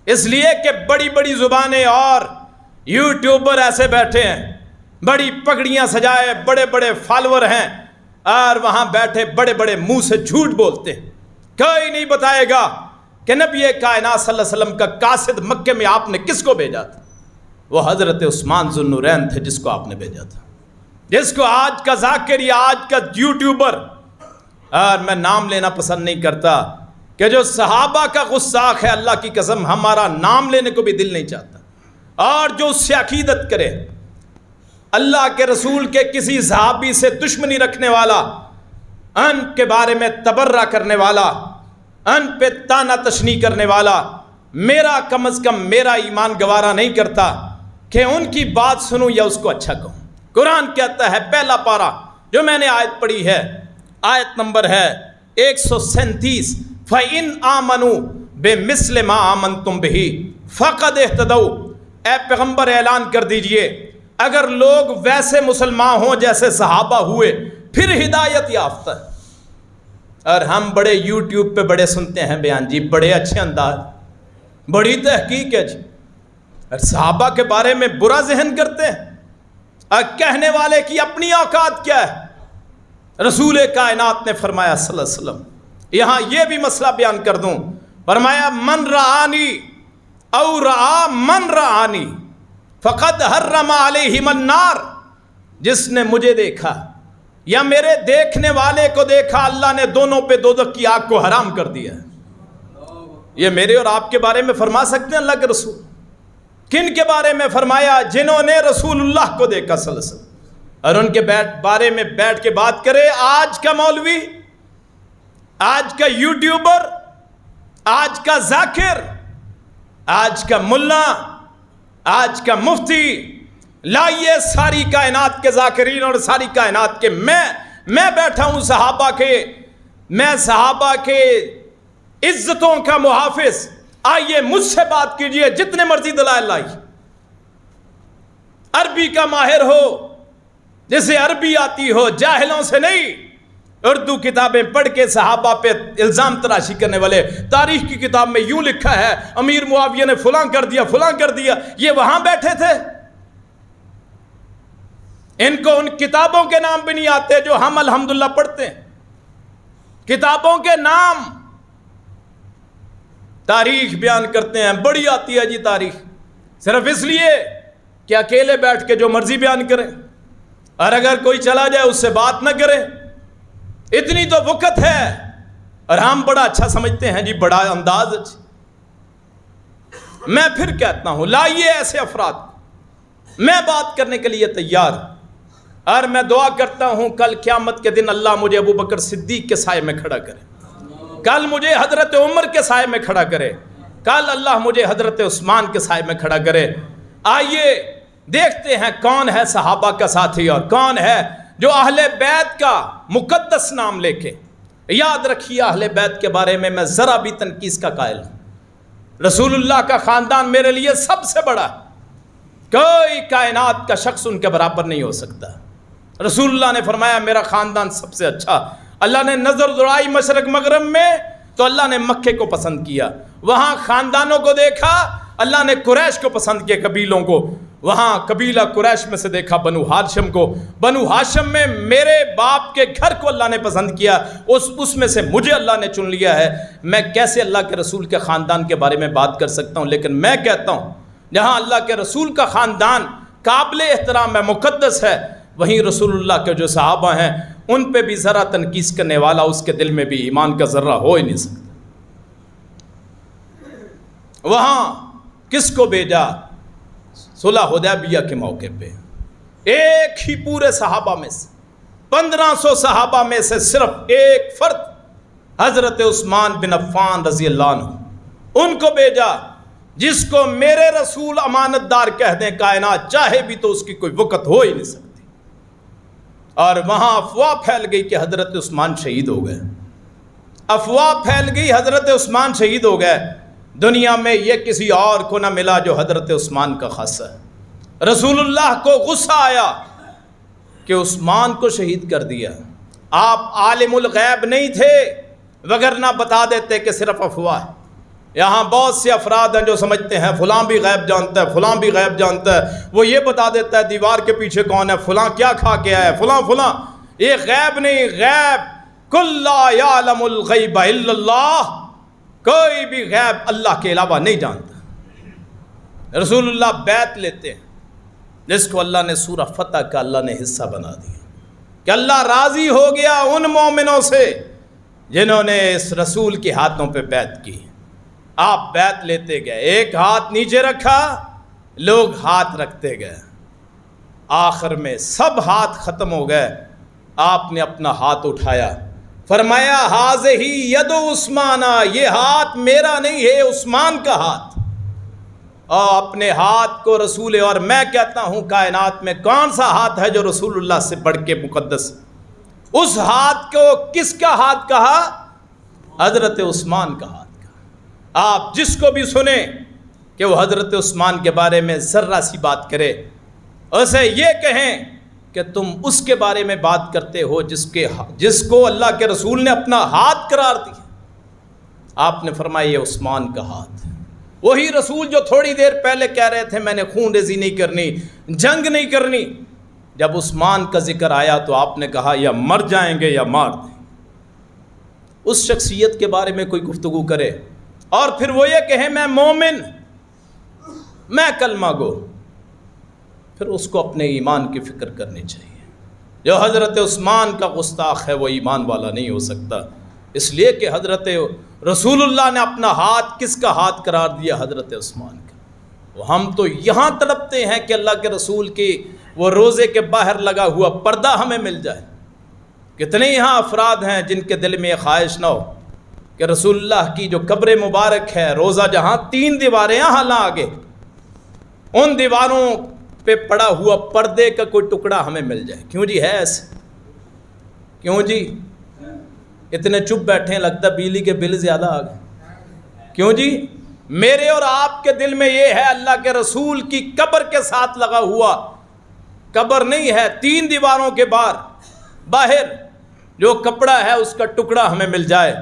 Speaker 1: اس لیے کہ بڑی بڑی زبانیں اور یوٹیوبر ایسے بیٹھے ہیں، بڑی پگڑیاں سجائے، بڑے بڑے فالوور ہیں، اور وہاں بیٹھے بڑے بڑے منہ سے جھوٹ بولتے ہیں۔ کوئی نہیں بتائے گا کہ نبی کائنات صلی اللہ علیہ وسلم کا قاصد مکے میں آپ نے کس کو بھیجا تھا؟ وہ حضرت عثمان ذو النورین تھے جس کو آپ نے بھیجا تھا، جس کو آج کا ذاکر یا آج کا یوٹیوبر، اور میں نام لینا پسند نہیں کرتا، کہ جو صحابہ کا غصاق ہے، اللہ کی قسم ہمارا نام لینے کو بھی دل نہیں چاہتا، اور جو اس سے عقیدت کرے، اللہ کے رسول کے کسی صحابی سے دشمنی رکھنے والا، ان کے بارے میں تبرہ کرنے والا، ان پہ تانا تشنی کرنے والا، میرا کم از کم میرا ایمان گوارا نہیں کرتا کہ ان کی بات سنوں یا اس کو اچھا کہوں۔ قرآن کہتا ہے پہلا پارہ جو میں نے آیت پڑھی ہے، آیت نمبر ہے 137، فَإِنْ آمَنُوا بِمِثْلِ مَا آمَنْتُمْ بِهِ فَقَدْ اهْتَدَوْا۔ اے پیغمبر اعلان کر دیجئے اگر لوگ ویسے مسلمان ہوں جیسے صحابہ ہوئے پھر ہدایت یافتہ۔ اور ہم بڑے یوٹیوب پہ بڑے سنتے ہیں بیان جی، بڑے اچھے انداز، بڑی تحقیق ہے جی، اور صحابہ کے بارے میں برا ذہن کرتے ہیں، اور کہنے والے کی اپنی اوقات کیا ہے؟ رسول کائنات نے فرمایا صلی اللہ علیہ وسلم، یہاں یہ بھی مسئلہ بیان کر دوں، فرمایا من رآنی او رآ من رآنی فقد حرم علیہم النار، جس نے مجھے دیکھا یا میرے دیکھنے والے کو دیکھا، اللہ نے دونوں پہ دوزخ کی آگ کو حرام کر دیا ہے۔ یہ میرے اور آپ کے بارے میں فرما سکتے ہیں اللہ کے رسول؟ کن کے بارے میں فرمایا؟ جنہوں نے رسول اللہ کو دیکھا صلی اللہ علیہ وسلم، اور ان کے بارے میں بیٹھ کے بات کرے۔ آج کا مولوی، آج کا یوٹیوبر، آج کا ذاکر، آج کا ملا، آج کا مفتی، لائیے ساری کائنات کے ذاکرین اور ساری کائنات کے، میں بیٹھا ہوں صحابہ کے، میں صحابہ کے عزتوں کا محافظ، آئیے مجھ سے بات کیجئے، جتنے مرضی دلائل لائیے۔ عربی کا ماہر ہو، جسے عربی آتی ہو، جاہلوں سے نہیں۔ اردو کتابیں پڑھ کے صحابہ پہ الزام تراشی کرنے والے، تاریخ کی کتاب میں یوں لکھا ہے امیر معاویہ نے فلاں کر دیا، فلاں کر دیا، یہ وہاں بیٹھے تھے۔ ان کو ان کتابوں کے نام بھی نہیں آتے جو ہم الحمدللہ پڑھتے ہیں، کتابوں کے نام۔ تاریخ بیان کرتے ہیں، بڑی آتی ہے جی تاریخ، صرف اس لیے کہ اکیلے بیٹھ کے جو مرضی بیان کریں، اور اگر کوئی چلا جائے اس سے بات نہ کرے۔ اتنی تو وقت ہے، اور ہم بڑا اچھا سمجھتے ہیں جی، بڑا انداز ہے۔ میں پھر کہتا ہوں لائیے ایسے افراد، میں بات کرنے کے لیے تیار، اور میں دعا کرتا ہوں کل قیامت کے دن اللہ مجھے ابو بکر صدیق کے سائے میں کھڑا کرے، کل مجھے حضرت عمر کے سائے میں کھڑا کرے، کل اللہ مجھے حضرت عثمان کے سائے میں کھڑا کرے۔ آئیے دیکھتے ہیں کون ہے صحابہ کا ساتھی اور کون ہے جو اہل بیت کا مقدس نام لے کے۔ یاد رکھیے اہل بیت کے بارے میں ذرا بھی تنقیص کا قائل ہوں۔ رسول اللہ کا خاندان میرے لیے سب سے بڑا، کوئی کائنات کا شخص ان کے برابر نہیں ہو سکتا۔ رسول اللہ نے فرمایا میرا خاندان سب سے اچھا۔ اللہ نے نظر دوڑائی مشرق مغرب میں تو اللہ نے مکے کو پسند کیا، وہاں خاندانوں کو دیکھا، اللہ نے قریش کو پسند کیا، قبیلوں کو، وہاں قبیلہ قریش میں سے دیکھا بنو ہاشم کو، بنو ہاشم میں میرے باپ کے گھر کو اللہ نے پسند کیا، اس میں سے مجھے اللہ نے چن لیا ہے۔ میں کیسے اللہ کے رسول کے خاندان کے بارے میں بات کر سکتا ہوں؟ لیکن میں کہتا ہوں جہاں اللہ کے رسول کا خاندان قابل احترام ہے، مقدس ہے، وہیں رسول اللہ کے جو صحابہ ہیں ان پہ بھی ذرا تنقید کرنے والا اس کے دل میں بھی ایمان کا ذرہ ہو ہی نہیں سکتا۔ وہاں کس کو بھیجا؟ صلح حدیبیہ کے موقع پہ ایک ہی پورے صحابہ میں سے 1500 صحابہ میں سے صرف ایک فرد حضرت عثمان بن عفان رضی اللہ عنہ، ان کو بھیجا جس کو میرے رسول امانت دار کہہ دیں کائنات چاہے بھی تو اس کی کوئی وقت ہو ہی نہیں سکتی۔ اور وہاں افواہ پھیل گئی کہ حضرت عثمان شہید ہو گئے، افواہ پھیل گئی حضرت عثمان شہید ہو گئے۔ دنیا میں یہ کسی اور کو نہ ملا جو حضرت عثمان کا خاصہ ہے۔ رسول اللہ کو غصہ آیا کہ عثمان کو شہید کر دیا۔ آپ عالم الغیب نہیں تھے وگرنہ بتا دیتے کہ صرف افواہ ہے۔ یہاں بہت سے افراد ہیں جو سمجھتے ہیں فلاں بھی غیب جانتا ہے، فلاں بھی غیب جانتا ہے، وہ یہ بتا دیتا ہے دیوار کے پیچھے کون ہے، فلاں کیا کھا کے آیا ہے، فلاں۔ یہ غیب نہیں، غیب کل لا یعلم الغیب الا اللہ، کوئی بھی غیب اللہ کے علاوہ نہیں جانتا۔ رسول اللہ بیعت لیتے ہیں جس کو اللہ نے سورہ فتح کا اللہ نے حصہ بنا دیا کہ اللہ راضی ہو گیا ان مومنوں سے جنہوں نے اس رسول کے ہاتھوں پہ بیعت کی۔ آپ بیعت لیتے گئے، ایک ہاتھ نیچے رکھا، لوگ ہاتھ رکھتے گئے، آخر میں سب ہاتھ ختم ہو گئے۔ آپ نے اپنا ہاتھ اٹھایا، فرمایا ہاذہ ید عثمان، یہ ہاتھ میرا نہیں ہے، عثمان کا ہاتھ۔ اور اپنے ہاتھ کو رسول، اور میں کہتا ہوں کائنات میں کون سا ہاتھ ہے جو رسول اللہ سے بڑھ کے مقدس؟ اس ہاتھ کو کس کا ہاتھ کہا؟ حضرت عثمان کا ہاتھ کہا۔ آپ جس کو بھی سنیں کہ وہ حضرت عثمان کے بارے میں ذرہ سی بات کرے، اسے یہ کہیں کہ تم اس کے بارے میں بات کرتے ہو جس کو اللہ کے رسول نے اپنا ہاتھ قرار دیا۔ آپ نے فرمایا یہ عثمان کا ہاتھ، وہی رسول جو تھوڑی دیر پہلے کہہ رہے تھے میں نے خون ریزی نہیں کرنی، جنگ نہیں کرنی، جب عثمان کا ذکر آیا تو آپ نے کہا یا مر جائیں گے یا مار دیں۔ اس شخصیت کے بارے میں کوئی گفتگو کرے اور پھر وہ یہ کہے میں مومن، میں کلمہ گو، پھر اس کو اپنے ایمان کی فکر کرنی چاہیے۔ جو حضرت عثمان کا گستاخ ہے وہ ایمان والا نہیں ہو سکتا، اس لیے کہ حضرت رسول اللہ نے اپنا ہاتھ کس کا ہاتھ قرار دیا؟ حضرت عثمان کا۔ ہم تو یہاں تڑپتے ہیں کہ اللہ کے رسول کی وہ روزے کے باہر لگا ہوا پردہ ہمیں مل جائے۔ کتنے یہاں افراد ہیں جن کے دل میں یہ خواہش نہ ہو کہ رسول اللہ کی جو قبر مبارک ہے، روزہ جہاں 3 دیواریں حالانکہ آگے، ان دیواروں پہ پڑا ہوا پردے کا کوئی ٹکڑا ہمیں مل جائے۔ کیوں جی ہے ایسے؟ کیوں جی اتنے چپ بیٹھے ہیں، لگتا بجلی کے بل زیادہ آ گئے؟ کیوں جی؟ میرے اور آپ کے دل میں یہ ہے اللہ کے رسول کی قبر کے ساتھ لگا ہوا، قبر نہیں ہے، 3 دیواروں کے باہر جو کپڑا ہے اس کا ٹکڑا ہمیں مل جائے،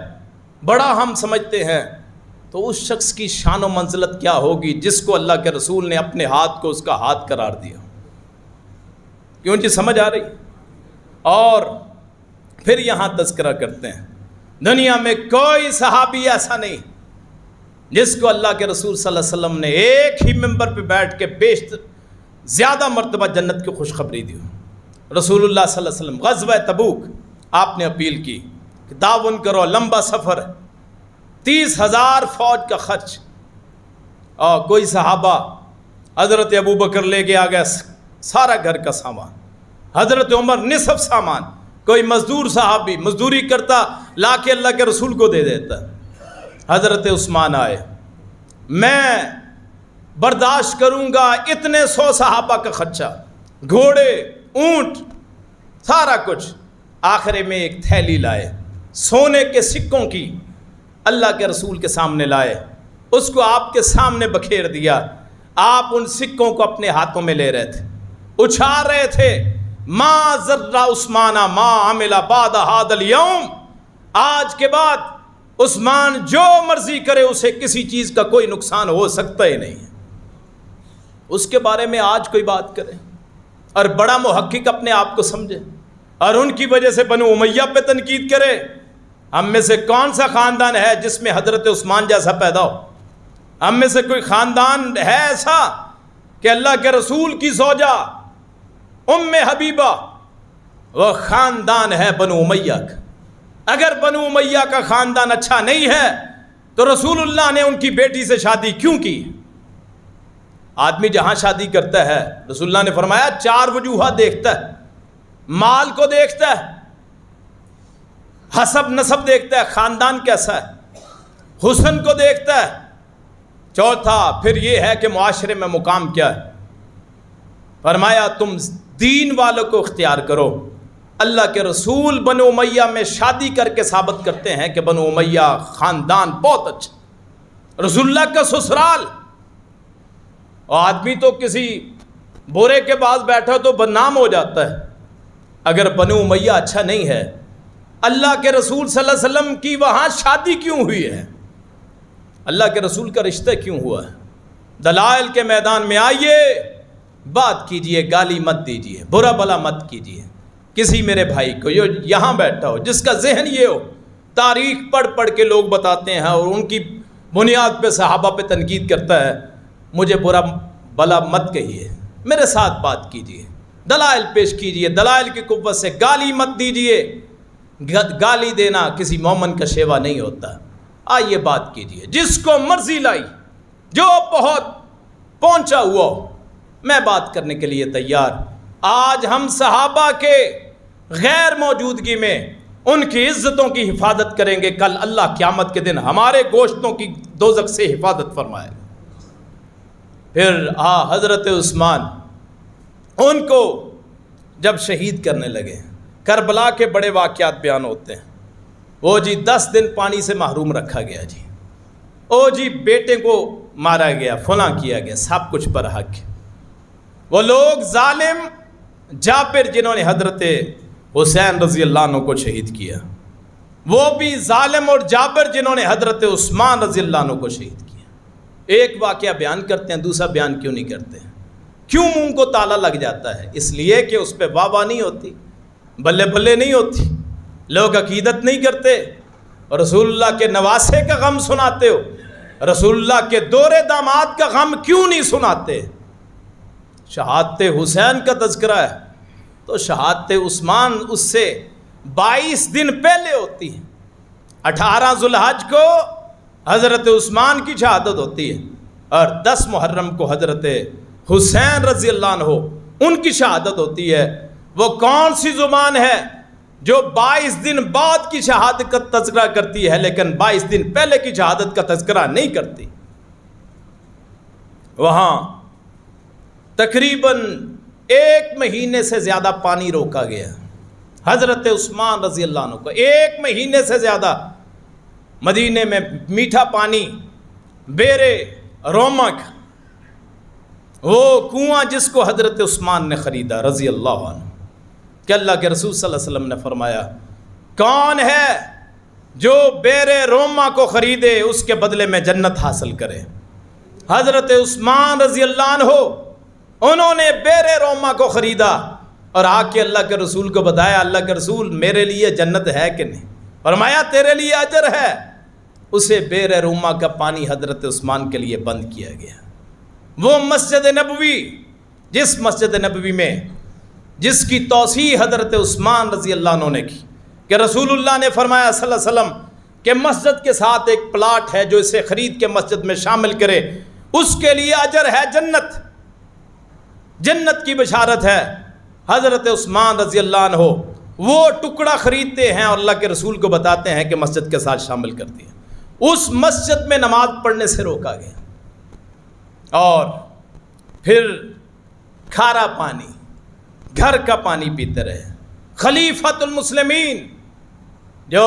Speaker 1: بڑا ہم سمجھتے ہیں۔ تو اس شخص کی شان و منزلت کیا ہوگی جس کو اللہ کے رسول نے اپنے ہاتھ کو اس کا ہاتھ قرار دیا؟ کیوں جی سمجھ آ رہی؟ اور پھر یہاں تذکرہ کرتے ہیں دنیا میں کوئی صحابی ایسا نہیں جس کو اللہ کے رسول صلی اللہ علیہ وسلم نے ایک ہی ممبر پہ بیٹھ کے بیشتر زیادہ مرتبہ جنت کی خوشخبری دی ہو۔ رسول اللہ صلی اللہ علیہ وسلم غزوہ تبوک آپ نے اپیل کی کہ تعاون کرو، لمبا سفر ہے، 30,000 فوج کا خرچ، اور کوئی صحابہ حضرت ابو بکر لے کے آ گیا سارا گھر کا سامان، حضرت عمر نصف سامان، کوئی مزدور صحابی مزدوری کرتا لا کے اللہ کے رسول کو دے دیتا۔ حضرت عثمان آئے، میں برداشت کروں گا اتنے 100 صحابہ کا خرچہ، گھوڑے، اونٹ، سارا کچھ۔ آخر میں ایک تھیلی لائے سونے کے سکوں کی، اللہ کے رسول کے سامنے لائے، اس کو آپ کے سامنے بکھیر دیا۔ آپ ان سکوں کو اپنے ہاتھوں میں لے رہے تھے، اچھال رہے تھے، ما ذرہ عثمان ما عمل بعد هذا اليوم، آج کے بعد عثمان جو مرضی کرے اسے کسی چیز کا کوئی نقصان ہو سکتا ہی نہیں ہے۔ اس کے بارے میں آج کوئی بات کرے اور بڑا محقق اپنے آپ کو سمجھے اور ان کی وجہ سے بنو امیہ پہ تنقید کرے، ہم میں سے کون سا خاندان ہے جس میں حضرت عثمان جیسا پیدا ہو؟ ہم میں سے کوئی خاندان ہے ایسا کہ اللہ کے رسول کی زوجہ ام حبیبہ وہ خاندان ہے بنو امیہ کا؟ اگر بنو امیہ کا خاندان اچھا نہیں ہے تو رسول اللہ نے ان کی بیٹی سے شادی کیوں کی؟ آدمی جہاں شادی کرتا ہے رسول اللہ نے فرمایا 4 وجوہات دیکھتا ہے، مال کو دیکھتا ہے، حسب نسب دیکھتا ہے، خاندان کیسا ہے، حسن کو دیکھتا ہے، چوتھا پھر یہ ہے کہ معاشرے میں مقام کیا ہے۔ فرمایا تم دین والوں کو اختیار کرو۔ اللہ کے رسول بنو امیہ میں شادی کر کے ثابت کرتے ہیں کہ بنو امیہ خاندان بہت اچھا، رسول اللہ کا سسرال۔ اور آدمی تو کسی برے کے پاس بیٹھا تو بدنام ہو جاتا ہے۔ اگر بنو امیہ اچھا نہیں ہے، اللہ کے رسول صلی اللہ علیہ وسلم کی وہاں شادی کیوں ہوئی ہے؟ اللہ کے رسول کا رشتہ کیوں ہوا ہے؟ دلائل کے میدان میں آئیے، بات کیجئے، گالی مت دیجئے، برا بلا مت کیجئے کسی میرے بھائی کو جو یہاں بیٹھا ہو، جس کا ذہن یہ ہو تاریخ پڑھ پڑھ کے لوگ بتاتے ہیں اور ان کی بنیاد پہ صحابہ پہ تنقید کرتا ہے، مجھے برا بلا مت کہیے، میرے ساتھ بات کیجئے، دلائل پیش کیجئے، دلائل کی قوت سے گالی مت دیجئے۔ گالی دینا کسی مومن کا شیوا نہیں ہوتا۔ آئیے بات کیجئے، جس کو مرضی لائی، جو بہت پہنچا ہوا ہو، میں بات کرنے کے لیے تیار۔ آج ہم صحابہ کے غیر موجودگی میں ان کی عزتوں کی حفاظت کریں گے، کل اللہ قیامت کے دن ہمارے گوشتوں کی دوزخ سے حفاظت فرمائے گا۔ پھر حضرت عثمان ان کو جب شہید کرنے لگے، کربلا کے بڑے واقعات بیان ہوتے ہیں۔ وہ جی 10 دن پانی سے محروم رکھا گیا جی، او جی بیٹے کو مارا گیا، فلاں کیا گیا، سب کچھ پر حق ہے۔ وہ لوگ ظالم جابر جنہوں نے حضرت حسین رضی اللہ عنہ کو شہید کیا، وہ بھی ظالم اور جابر جنہوں نے حضرت عثمان رضی اللہ عنہ کو شہید کیا۔ ایک واقعہ بیان کرتے ہیں، دوسرا بیان کیوں نہیں کرتے ہیں؟ کیوں منہ کو تالا لگ جاتا ہے؟ اس لیے کہ اس پہ واہ واہ نہیں ہوتی، بلے بلے نہیں ہوتی، لوگ عقیدت نہیں کرتے، اور رسول اللہ کے نواسے کا غم سناتے ہو، رسول اللہ کے دور داماد کا غم کیوں نہیں سناتے؟ شہادت حسین کا تذکرہ ہے تو شہادت عثمان اس سے 22 دن پہلے ہوتی ہے۔ 18 ذوالحج کو حضرت عثمان کی شہادت ہوتی ہے اور 10 محرم کو حضرت حسین رضی اللہ عنہ ان کی شہادت ہوتی ہے۔ وہ کون سی زبان ہے جو 22 دن بعد کی شہادت کا تذکرہ کرتی ہے لیکن 22 دن پہلے کی شہادت کا تذکرہ نہیں کرتی؟ وہاں تقریباً 1 مہینے سے زیادہ پانی روکا گیا، حضرت عثمان رضی اللہ عنہ کو 1 مہینے سے زیادہ مدینے میں میٹھا پانی، بیرے رومک، وہ کنواں جس کو حضرت عثمان نے خریدا رضی اللہ عنہ، کہ اللہ کے رسول صلی اللہ علیہ وسلم نے فرمایا کون ہے جو بیرے روما کو خریدے اس کے بدلے میں جنت حاصل کرے؟ حضرت عثمان رضی اللہ عنہ انہوں نے بیرے روما کو خریدا اور آ کے اللہ کے رسول کو بتایا، اللہ کے رسول میرے لیے جنت ہے کہ نہیں؟ فرمایا تیرے لیے اجر ہے۔ اسے بیرے روما کا پانی حضرت عثمان کے لیے بند کیا گیا۔ وہ مسجد نبوی، جس مسجد نبوی میں جس کی توسیع حضرت عثمان رضی اللہ عنہ نے کی، کہ رسول اللہ نے فرمایا صلی اللہ علیہ وسلم کہ مسجد کے ساتھ ایک پلاٹ ہے جو اسے خرید کے مسجد میں شامل کرے اس کے لیے اجر ہے جنت، جنت کی بشارت ہے۔ حضرت عثمان رضی اللہ عنہ وہ ٹکڑا خریدتے ہیں اور اللہ کے رسول کو بتاتے ہیں کہ مسجد کے ساتھ شامل کر دیا۔ اس مسجد میں نماز پڑھنے سے روکا گیا، اور پھر کھارا پانی، گھر کا پانی پیتے رہے۔ خلیفۃ المسلمین جو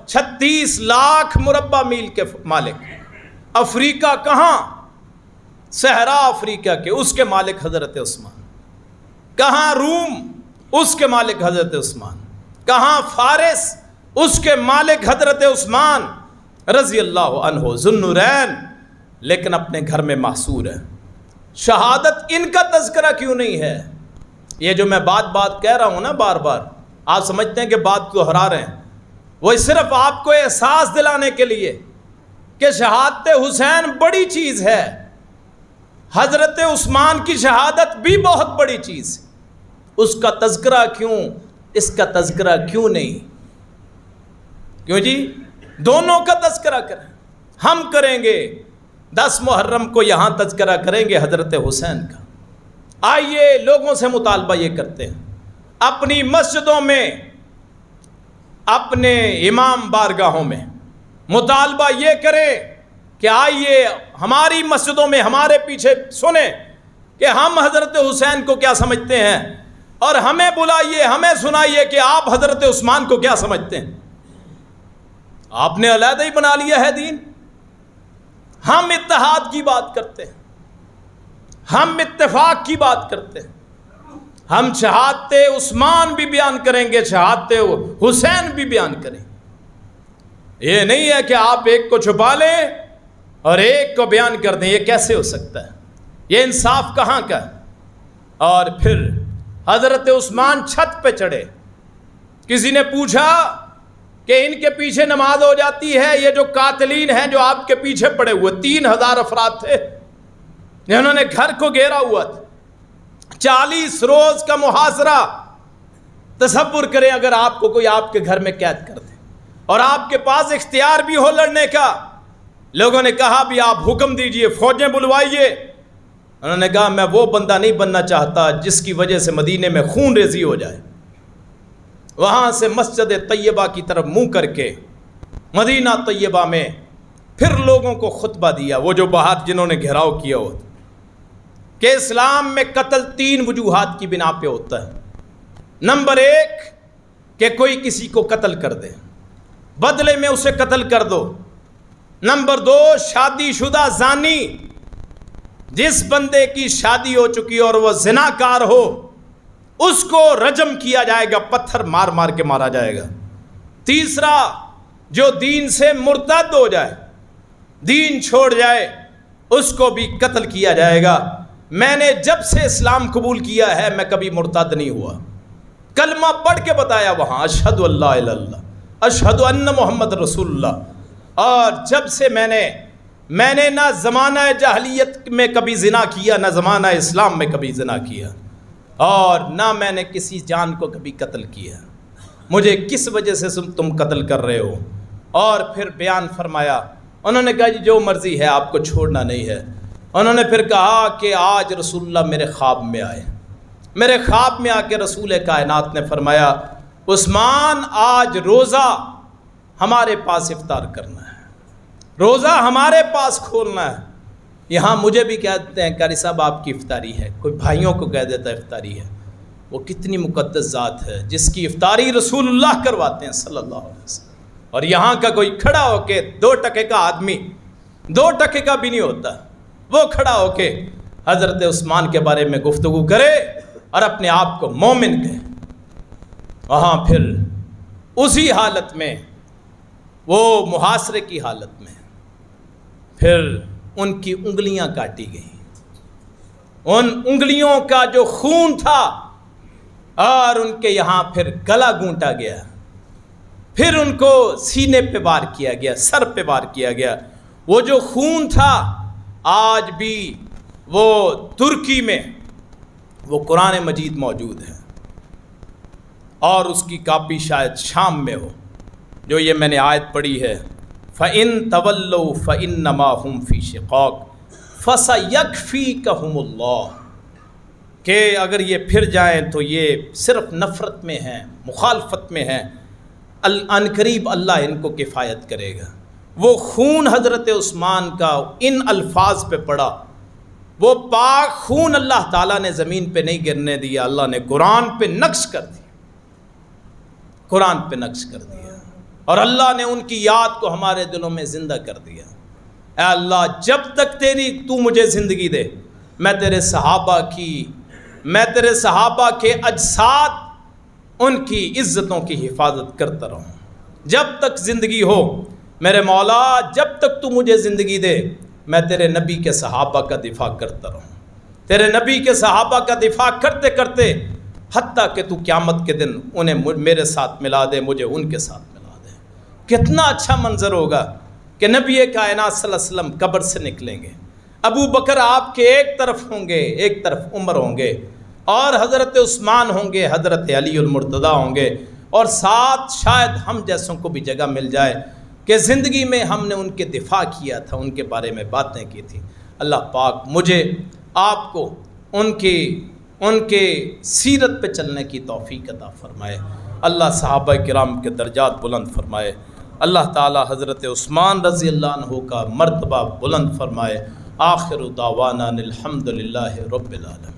Speaker 1: 36 لاکھ مربع میل کے مالک، افریقہ کہاں، صحرا افریقہ کے اس کے مالک حضرت عثمان، کہاں روم اس کے مالک حضرت عثمان، کہاں فارس اس کے مالک حضرت عثمان رضی اللہ عنہ ذو النورین، لیکن اپنے گھر میں محصور ہے۔ شہادت ان کا تذکرہ کیوں نہیں ہے؟ یہ جو میں بات کہہ رہا ہوں نا بار بار، آپ سمجھتے ہیں کہ بات کو ہرا رہے ہیں، وہ صرف آپ کو احساس دلانے کے لیے کہ شہادت حسین بڑی چیز ہے، حضرت عثمان کی شہادت بھی بہت بڑی چیز ہے۔ اس کا تذکرہ کیوں، اس کا تذکرہ کیوں نہیں؟ کیوں جی؟ دونوں کا تذکرہ کریں، ہم کریں گے 10 محرم کو یہاں تذکرہ کریں گے حضرت حسین کا۔ آئیے لوگوں سے مطالبہ یہ کرتے ہیں، اپنی مسجدوں میں، اپنے امام بارگاہوں میں مطالبہ یہ کریں کہ آئیے ہماری مسجدوں میں ہمارے پیچھے سنیں کہ ہم حضرت حسین کو کیا سمجھتے ہیں، اور ہمیں بلائیے، ہمیں سنائیے کہ آپ حضرت عثمان کو کیا سمجھتے ہیں۔ آپ نے علیحدہ ہی بنا لیا ہے دین۔ ہم اتحاد کی بات کرتے ہیں، ہم اتفاق کی بات کرتے ہیں، ہم شہادت عثمان بھی بیان کریں گے، شہادت حسین بھی بیان کریں۔ یہ نہیں ہے کہ آپ ایک کو چھپا لیں اور ایک کو بیان کر دیں، یہ کیسے ہو سکتا ہے؟ یہ انصاف کہاں کا ہے؟ اور پھر حضرت عثمان چھت پہ چڑھے، کسی نے پوچھا کہ ان کے پیچھے نماز ہو جاتی ہے، یہ جو قاتلین ہیں جو آپ کے پیچھے پڑے ہوئے 3000 افراد تھے جنہوں نے گھر کو گھیرا ہوا تھا، 40 روز کا محاصرہ۔ تصور کریں اگر آپ کو کوئی آپ کے گھر میں قید کر دے اور آپ کے پاس اختیار بھی ہو لڑنے کا۔ لوگوں نے کہا بھی آپ حکم دیجئے، فوجیں بلوائیے۔ انہوں نے کہا میں وہ بندہ نہیں بننا چاہتا جس کی وجہ سے مدینے میں خون ریزی ہو جائے۔ وہاں سے مسجد طیبہ کی طرف منہ کر کے مدینہ طیبہ میں پھر لوگوں کو خطبہ دیا، وہ جو باہر جنہوں نے گھیراؤ کیا ہوا کہ اسلام میں قتل 3 وجوہات کی بنا پہ ہوتا ہے۔ نمبر 1 کہ کوئی کسی کو قتل کر دے، بدلے میں اسے قتل کر دو۔ نمبر 2 شادی شدہ زانی، جس بندے کی شادی ہو چکی اور وہ زناکار ہو اس کو رجم کیا جائے گا، پتھر مار مار کے مارا جائے گا۔ تیسرا جو دین سے مرتد ہو جائے، دین چھوڑ جائے، اس کو بھی قتل کیا جائے گا۔ میں نے جب سے اسلام قبول کیا ہے میں کبھی مرتد نہیں ہوا، کلمہ پڑھ کے بتایا وہاں، اشہد ان لا الہ الا اللہ اشہد ان محمد رسول اللہ۔ اور جب سے میں نے نہ زمانہ جاہلیت میں کبھی زنا کیا، نہ زمانہ اسلام میں کبھی زنا کیا، اور نہ میں نے کسی جان کو کبھی قتل کیا۔ مجھے کس وجہ سے تم قتل کر رہے ہو؟ اور پھر بیان فرمایا، انہوں نے کہا جی جو مرضی ہے، آپ کو چھوڑنا نہیں ہے۔ انہوں نے پھر کہا کہ آج رسول اللہ میرے خواب میں آئے، میرے خواب میں آ کے رسول کائنات نے فرمایا عثمان آج روزہ ہمارے پاس افطار کرنا ہے، روزہ ہمارے پاس کھولنا ہے۔ یہاں مجھے بھی کہتے ہیں قاری صاحب آپ کی افطاری ہے، کوئی بھائیوں کو کہہ دیتا ہے افطاری ہے۔ وہ کتنی مقدس ذات ہے جس کی افطاری رسول اللہ کرواتے ہیں صلی اللہ علیہ وسلم، اور یہاں کا کوئی کھڑا ہو کے 2 ٹکے کا آدمی 2 ٹکے کا بھی نہیں ہوتا، وہ کھڑا ہو کے حضرت عثمان کے بارے میں گفتگو کرے اور اپنے آپ کو مومن کہے۔ وہاں پھر اسی حالت میں، وہ محاصرے کی حالت میں، پھر ان کی انگلیاں کاٹی گئیں، ان انگلیوں کا جو خون تھا، اور ان کے یہاں پھر گلا گونٹا گیا، پھر ان کو سینے پہ وار کیا گیا، سر پہ وار کیا گیا۔ وہ جو خون تھا آج بھی وہ ترکی میں وہ قرآن مجید موجود ہے، اور اس کی کاپی شاید شام میں ہو، جو یہ میں نے آیت پڑھی ہے فَإِن تَوَلَّوْا فَإِنَّمَا هُمْ فِي شِقَاقٍ فَسَيَكْفِيكَهُمُ اللَّهُ، کہ اگر یہ پھر جائیں تو یہ صرف نفرت میں ہیں، مخالفت میں ہیں، عنقریب اللہ ان کو کفایت کرے گا۔ وہ خون حضرت عثمان کا ان الفاظ پہ پڑا، وہ پاک خون اللہ تعالیٰ نے زمین پہ نہیں گرنے دیا، اللہ نے قرآن پہ نقش کر دیا، قرآن پہ نقش کر دیا، اور اللہ نے ان کی یاد کو ہمارے دلوں میں زندہ کر دیا۔ اے اللہ جب تک تو مجھے زندگی دے میں تیرے صحابہ کے اجساد ان کی عزتوں کی حفاظت کرتا رہوں جب تک زندگی ہو۔ میرے مولا جب تک تو مجھے زندگی دے میں تیرے نبی کے صحابہ کا دفاع کرتا رہوں، تیرے نبی کے صحابہ کا دفاع کرتے کرتے حتیٰ کہ تو قیامت کے دن انہیں میرے ساتھ ملا دے، مجھے ان کے ساتھ ملا دے۔ کتنا اچھا منظر ہوگا کہ نبی کائنات صلی اللہ علیہ وسلم قبر سے نکلیں گے، ابو بکر آپ کے ایک طرف ہوں گے، ایک طرف عمر ہوں گے، اور حضرت عثمان ہوں گے، حضرت علی المرتضیٰ ہوں گے، اور ساتھ شاید ہم جیسوں کو بھی جگہ مل جائے کہ زندگی میں ہم نے ان کے دفاع کیا تھا، ان کے بارے میں باتیں کی تھیں۔ اللہ پاک مجھے آپ کو ان کے سیرت پہ چلنے کی توفیق عطا فرمائے، اللہ صحابہ کرام کے درجات بلند فرمائے، اللہ تعالی حضرت عثمان رضی اللہ عنہ کا مرتبہ بلند فرمائے۔ آخر دعوانا الحمدللہ رب العالمین۔